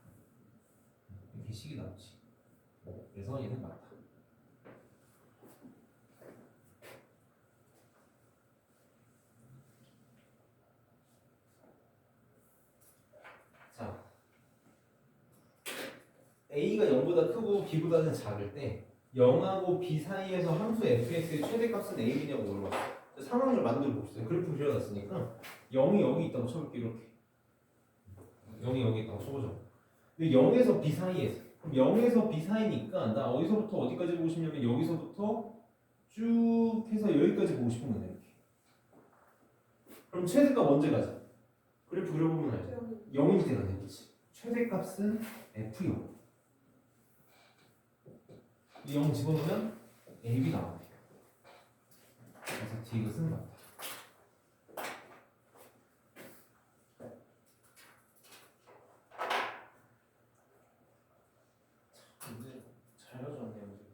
이렇게 식이 나오지. 그래서 얘는 맞다. 자, a가 0보다 크고 b보다는 작을 때 0하고 b 사이에서 함수 fx의 최대값은 a, b냐고 물어봤어. 상황을 만들어 봅시다. 그래프 그려놨으니까 0이 여기 있다고 쳐볼게. 이렇게 0이 여기 있다고 쳐보죠. 근데 0에서 b 사이에서 그럼 0에서 b 사이니까 나 어디서부터 어디까지 보고 싶냐면 여기서부터 쭉 해서 여기까지 보고 싶은 거네. 이렇게. 그럼 최대값 언제 가자? 그래프 그려보면 알죠. 0일 때가 되겠지. 최대값은 f요. 0 집어넣으면 ab 나와요. 그래서 디귿은 맞다. 근데 잘 가져왔네요. 문제에서.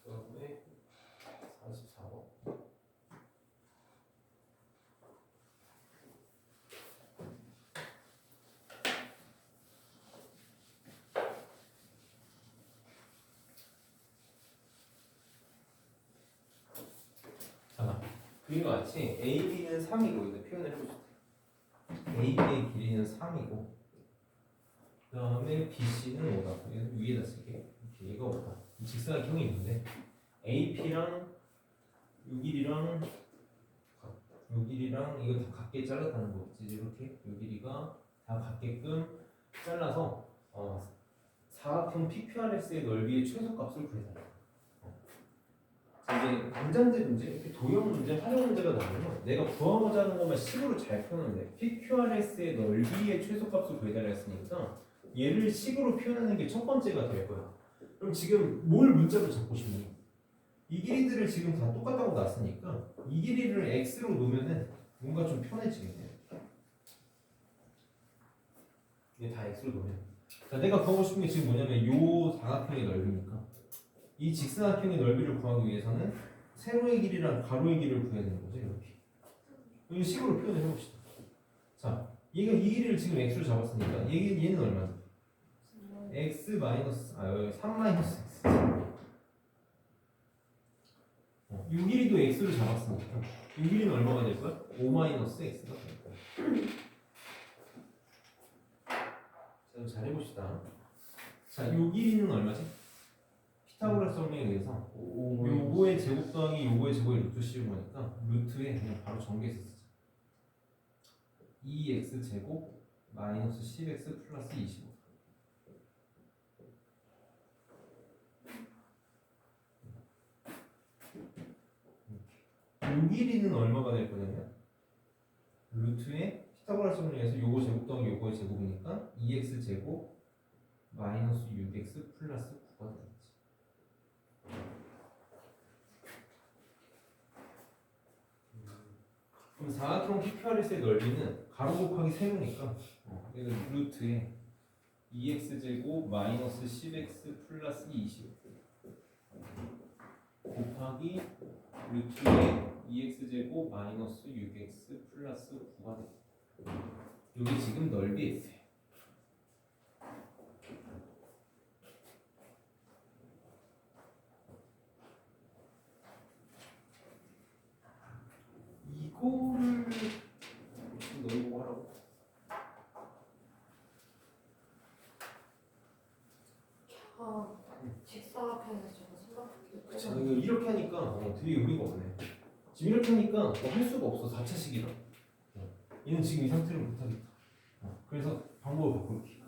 그다음에 44번. 자, 그림과 같이 AB는 3이고 이거 표현을 해보시죠. AB의 길이는 3이고 그 다음에 BC는 5다. 얘는 위에다 쓸게. 이렇게 얘가 5다. 이 직사각형이 있는데 AP랑 요 길이랑 이거 다 같게 잘랐다는 거지. 이렇게 요 길이가 다 같게끔 잘라서 사각형 PQRS의 넓이의 최소값을 구해달라. 이제 문장제 문제, 이렇게 도형 문제, 활용 문제가 나오면 내가 구하고자 하는 것만 식으로 잘 표현하는데 PQRS의 넓이의 최소값을 구해달라 했으니까 얘를 식으로 표현하는 게 첫 번째가 될 거야. 그럼 지금 뭘 문자로 적고 싶니? 이 길이들을 지금 다 똑같다고 놨으니까 이 길이를 x로 놓으면은 뭔가 좀 편해지겠네요. 이게 다 x로 놓으면. 자, 내가 구하고 싶은 게 지금 뭐냐면 요 사각형의 넓이니까 이 직사각형의 넓이를 구하기 위해서는 세로의 길이랑 가로의 길이를 구해야 되는 거죠. 이렇게. 이 식으로 표현을 해봅시다. 자, 얘가 이 길이를 지금 x로 잡았으니까 얘는 얼마죠? x 마이너스 3 마이너스 x. 이 길이도 x로 잡았으니까 이 길이는 얼마가 될 거야? 5 마이너스 x가 될 거야. 자, 잘 해봅시다. 자, 이 길이는 얼마지? 피타고라스 정리에 의해서 요거의 제곱 더하기 요거의 제곱의 루트 씌운 거니까 루트에 그냥 바로 전개해서 쓰자. 2x 제곱 마이너스 10x 플러스 25. 요 길이는 얼마가 될 거냐면 루트에 피타고라스 정리에서 요거 제곱 더하기 요거의 제곱이니까 2x 제곱 마이너스 6x 플러스 9가 되겠지. 그럼 사각형 PQRS의 넓이는 가로 곱하기 세로니까 얘는 루트에 2x 제곱 마이너스 10x 플러스 20 곱하기 루트에 2x 제곱 마이너스 6x 플러스 9가 됩니다. 여기 지금 넓이 S예요. 이거를 너희 보고 하라고? 이렇게 하니까 되게 의미가 없네. 지금 이렇게 하니까 할 수가 없어. 4차식이라. 얘는 지금 이 상태를 못하겠다. 그래서 방법을 바꿀게.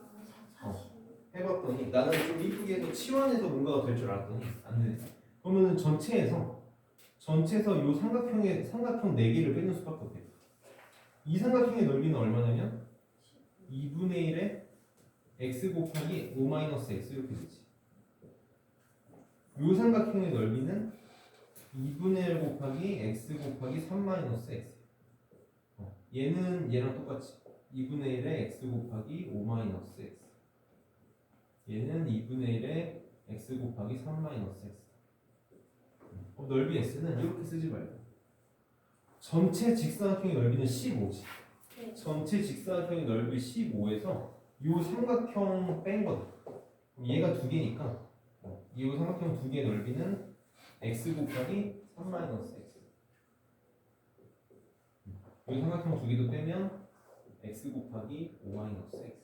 해봤더니 나는 좀 이쁘게 해서 치환해서 뭔가가 될 줄 알았더니 안 되네. 그러면은 전체에서 이 삼각형 4개를 빼는 수밖에 없겠다. 이 삼각형의 넓이는 얼마냐면 2분의 1의 x 곱하기 5-x 이렇게 되지. 이 삼각형의 넓이는 2분의 1 곱하기 x 곱하기 3-x. 얘는 얘랑 똑같지. 2분의 1의 x 곱하기 5-x. 얘는 2분의 1의 x 곱하기 3-x. 넓이 x는 이렇게 쓰지 말고 전체 직사각형의 넓이는 15지. 네. 전체 직사각형의 넓이 15에서 이 삼각형 뺀 거다. 그럼 얘가 두 개니까 이 삼각형 두 개의 넓이는 x 곱하기 3-x. 이 삼각형 두 개도 빼면 x 곱하기 5-x.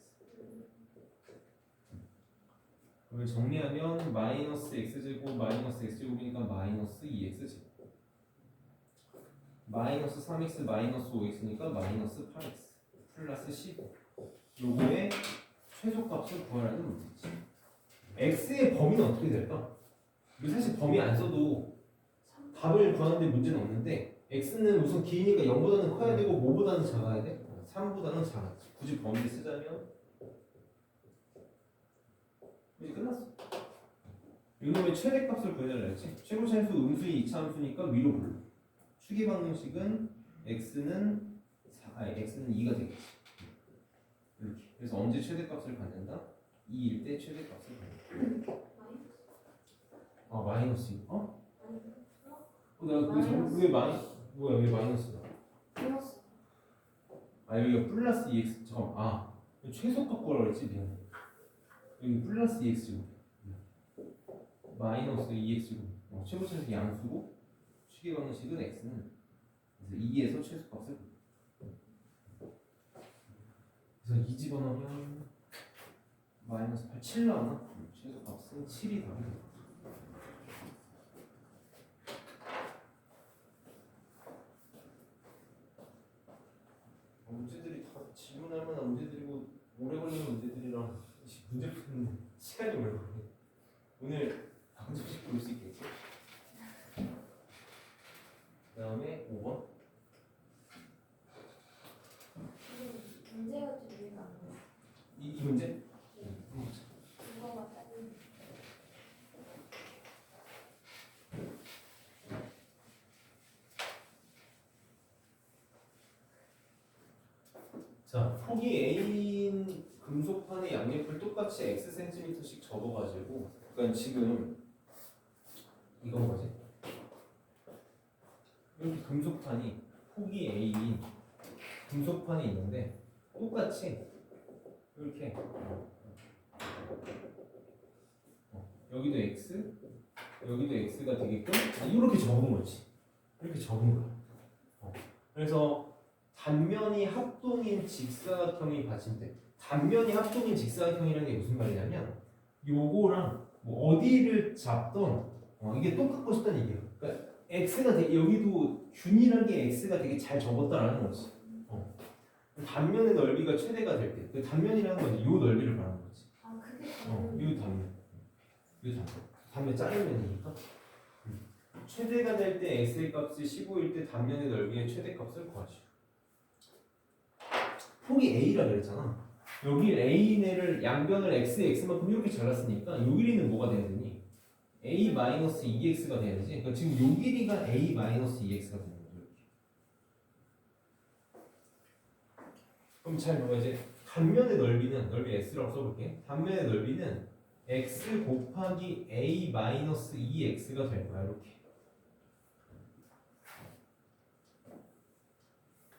그걸 정리하면 마이너스 x제곱 마이너스 x제곱이니까 마이너스 2x제곱 마이너스 3x 마이너스 5x니까 마이너스 8x 플러스 15. 요거의 최소값을 구하라는 문제지. x의 범위는 어떻게 될까? 우리 사실 범위 안 써도 답을 구하는데 문제는 없는데 x는 우선 기니까 0보다는 커야 되고 뭐보다는 작아야 돼? 3보다는 작았지. 굳이 범위를 쓰자면 이제 끝났어. 이놈의 최대값을 구해달라 했지. 최고차함수 음수의 2차 함수니까 위로 불러. 추계 방정식은 x는 2가 되겠지. 이렇게. 그래서 언제 최대값을 갖는다? 2일 때 최대값을 갖는다. 마이너스 2. 내가 왜 마이너스다? 플러스. 여기가 플러스 2x. 잠깐만. 최소값 구하라고 그랬지? 미안해. 여기 플러스 2x고 마이너스 2x고 최고차함수 양수고 추계 방정식은 x는 그래서 2에서 최소값을 그래서 2 집어넣으면 마이너스 8, 7 나오나? 최소값은 7이 답이다. 문제들이 다 질문할 만한 문제들이고 오래 걸리는 문제들이랑 문제 푸는 시간이 오래 걸려. 오늘 방정식 볼 수 있겠지? 그 다음에 5번. 문제가 좀 이해가 안 돼요. 이 문제? 이거 맞다. 자, 폭이 A인 금속판의 양옆을 똑같이 x cm씩 접어가지고, 그러니까 지금 이건 뭐지? 이렇게 금속판이 폭이 A인 금속판이 있는데 똑같이 이렇게 여기도 x, 여기도 x가 되게끔 이렇게 접은 거지. 이렇게 접은 거야. 그래서 단면이 합동인 직사각형이 받침대. 단면이 합동인 직사각형이라는 게 무슨 말이냐면 요거랑 뭐 어디를 잡던 이게 똑같고 싶다는 얘기예요. 그러니까 x가 되게 여기도 균이라는 게 x가 되게 잘 접었다라는 거지. 단면의 넓이가 최대가 될 때, 그 단면이라는 건 요 넓이를 말하는 거지. 그게 요 단면, 단면 작은 면이니까 최대가 될 때 x의 값이 15일 때 단면의 넓이의 최대값을 구하시오. 폭이 a라 그랬잖아. 여기 a를 양변을 x만큼 이렇게 잘랐으니까 요 길이는 뭐가 돼야 되니? a-2x가 돼야 되지. 그러니까 지금 요 길이가 a-2x가 되는 거죠. 이렇게. 그럼 잘 봐봐. 이제 단면의 넓이는 넓이 x라고 써볼게. 단면의 넓이는 x 곱하기 a-2x가 될 거야. 이렇게.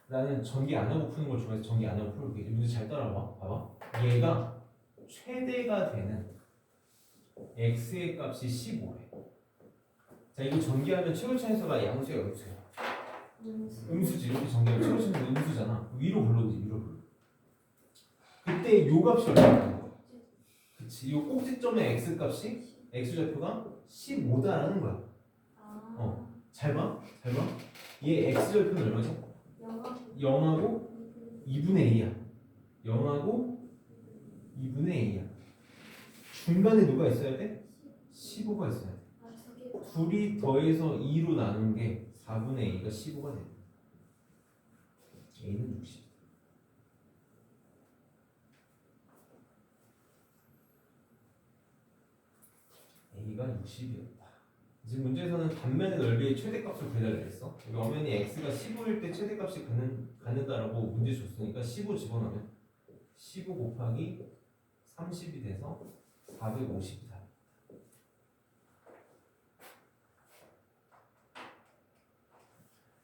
나는 전기 안 하고 푸는 걸 좋아해서 전기 안 하고 풀게. 문제 잘 따라봐. 봐봐. 얘가 최대가 되는 x의 값이 15래. 자, 이거 전기하면 최고차에서가 양수야, 음수야? 음수지. 이렇게 전기하면 최고차에서 음수잖아. 위로 불러오지, 위로 불러. 그때 요 값이 얼마야? 그치. 요 꼭지점의 x 값이 x좌표가 15다라는 거야. 잘 봐. 얘 x절편 얼마지? 영어 0하고 2분의 a야. 0하고 2분의 a야. 중간에 누가 있어야 돼? 15가 있어야 돼. 저게 둘이 더해서 2로 나눈 게 4분의 a가 15가 돼. a는 60. a가 60이었다. 지금 문제에서는 단면의 넓이의 최대값을 구해달라 했어. 여기 엄연히 x가 15일 때 최대값이 갖는다라고 문제 줬으니까 15 집어넣으면 15 곱하기 30이 돼서 450이다.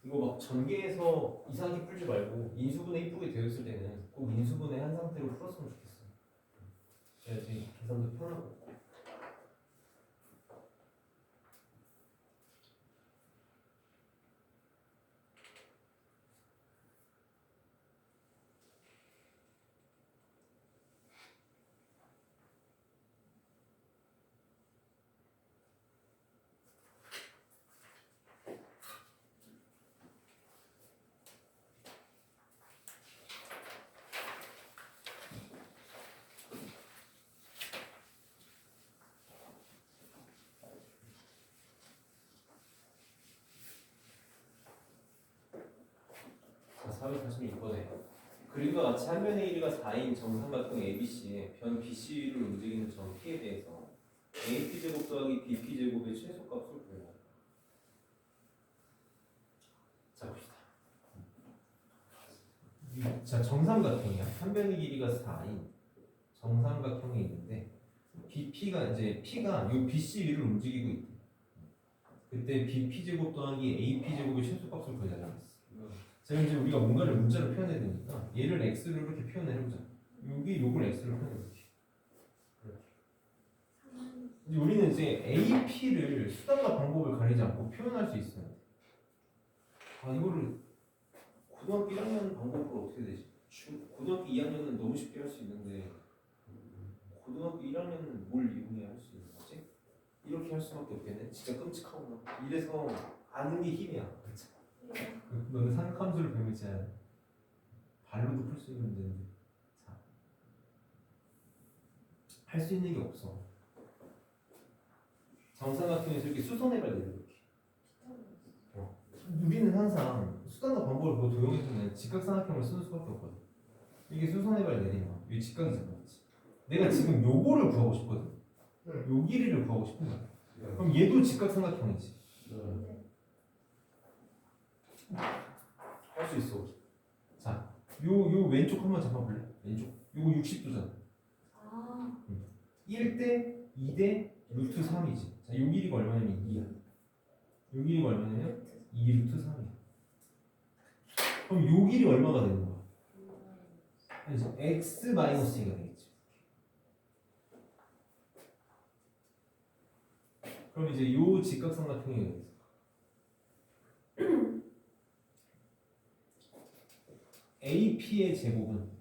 이거 막 전개해서 이상하게 풀지 말고 인수분해 이쁘게 되어 있을 때는 꼭 인수분해 한 상태로 풀었으면 좋겠어. 그래야지 계산도 편하고. 자, 446번에 그림과 같이 한 변의 길이가 4인 정삼각형 ABC의 변 BC를 움직이는 점 P에 대해서 AP제곱 더하기 BP제곱의 최소값을 구해라. 자, 봅시다. 자, 정삼각형이야. 한 변의 길이가 4인 정삼각형이 있는데 BP가 이제 P가 이 BC 위를 움직이고 있대. 그때 BP제곱 더하기 AP제곱의 최소값을 구해달라고 했어. 자, 이제 우리가 뭔가를 문자로 표현해야 되니까 얘를 x로 이렇게 표현해보자. 여기 요걸 x로 표현해볼게. 이제 우리는 이제 AP를 수단과 방법을 가리지 않고 표현할 수 있어야 돼. 아, 이거를 고등학교 1학년 방법으로 어떻게 되지? 고등학교 2학년은 너무 쉽게 할 수 있는데 고등학교 1학년은 뭘 이용해야 할 수 있는 거지? 이렇게 할 수밖에 없겠네. 진짜 끔찍하구나. 이래서 아는 게 힘이야. 그치? 너는 삼각함수를 배우지 않아. 발로도 풀 수 있는 문제인데 할 수 있는 게 없어. 정삼각형에서 이렇게 수선해봐야 돼. 이렇게. 우리는 항상 수단과 방법을 보고 도용해주면 직각삼각형을 쓰는 수밖에 없거든. 이게 수선해봐야 되니까 이게 직각이잖아. 그치? 내가 지금 요거를 구하고 싶거든. 요 길이를 구하고 싶은 거야. 그럼 얘도 직각삼각형이지. 할 수 있어. 자, 요 왼쪽 한번 잡아볼래? 왼쪽. 요거 60도잖아. 1대 2대 루트 3이지. 자, 요 길이가 얼마냐면 2야. 요 길이가 얼마냐면 2 루트 3이야. 그럼 요 길이 얼마가 되는 거야? 그래서 x 마이너스 2가 되겠지. 그럼 이제 요 직각삼각형이 되겠어. AP의 제곱은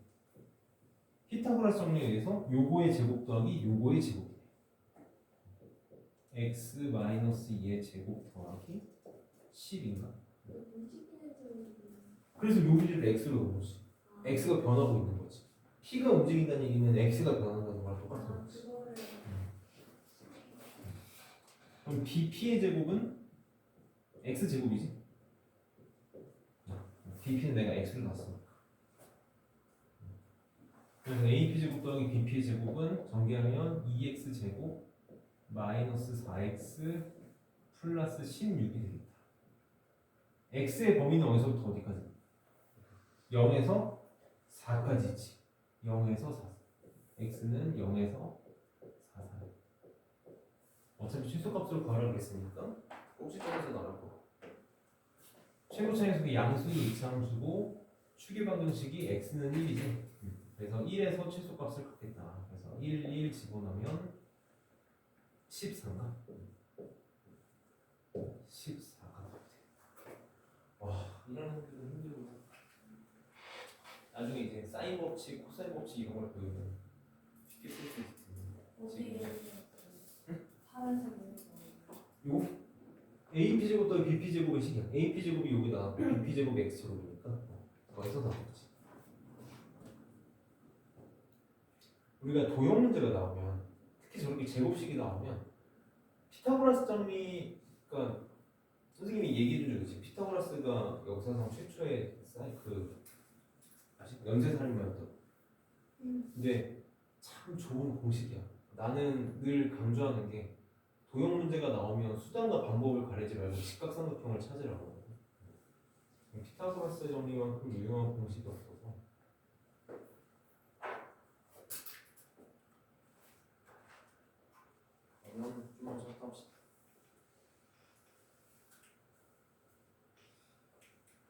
피타고라스 정리에 의해서 요거의 제곱 더하기 요거의 제곱. x 마이너스 2의 제곱 더하기 10인가? 그래서 요 길이를 x로 넣은 거지. x가 변하고 있는 거지. p가 움직인다는 얘기는 x가 변한다는 거랑 똑같은 거지. 그럼 bp의 제곱은 x 제곱이지? bp는 내가 x를 놨으니까. 그래서 AP 제곱 더하기 BP 제곱은 전개하면 2x 제곱 마이너스 4x 플러스 16이 되겠다. x의 범위는 어디서부터 어디까지? 0에서 4까지지. 0에서 4. x는 0에서 4, 4. 어차피 최소값으로 구하라고 그랬으니까 꼭지점에서 나올 거. 최고차에서 양수는 이차함수고 추계 방정식이 x는 1이지. 그래서 1에서 최소값을 갖겠다. 그래서 1 집어넣으면 14인가? 14가 돼. 와, 이라는 것들은 힘들구나. 나중에 이제 사인 법칙, 코사인 법칙 이런 걸 배우면 쉽게 쓸 수 있을 텐데. 어디 파란색 요? AP 제곱 더하기 BP 제곱의 식이야. AP 제곱이 여기 나왔고 BP 제곱이 X 제곱이니까 거기서 나온 거지. 우리가 도형 문제가 나오면 특히 저렇게 제곱식이 나오면 피타고라스 정리 그러니까 선생님이 얘기해 준 적이 있지. 피타고라스가 역사상 최초의 연쇄살인마였다. 근데 참 좋은 공식이야. 나는 늘 강조하는 게 도형 문제가 나오면 수단과 방법을 가리지 말고 직각삼각형을 찾으라고. 피타고라스 정리만큼 유용한 공식이 없어서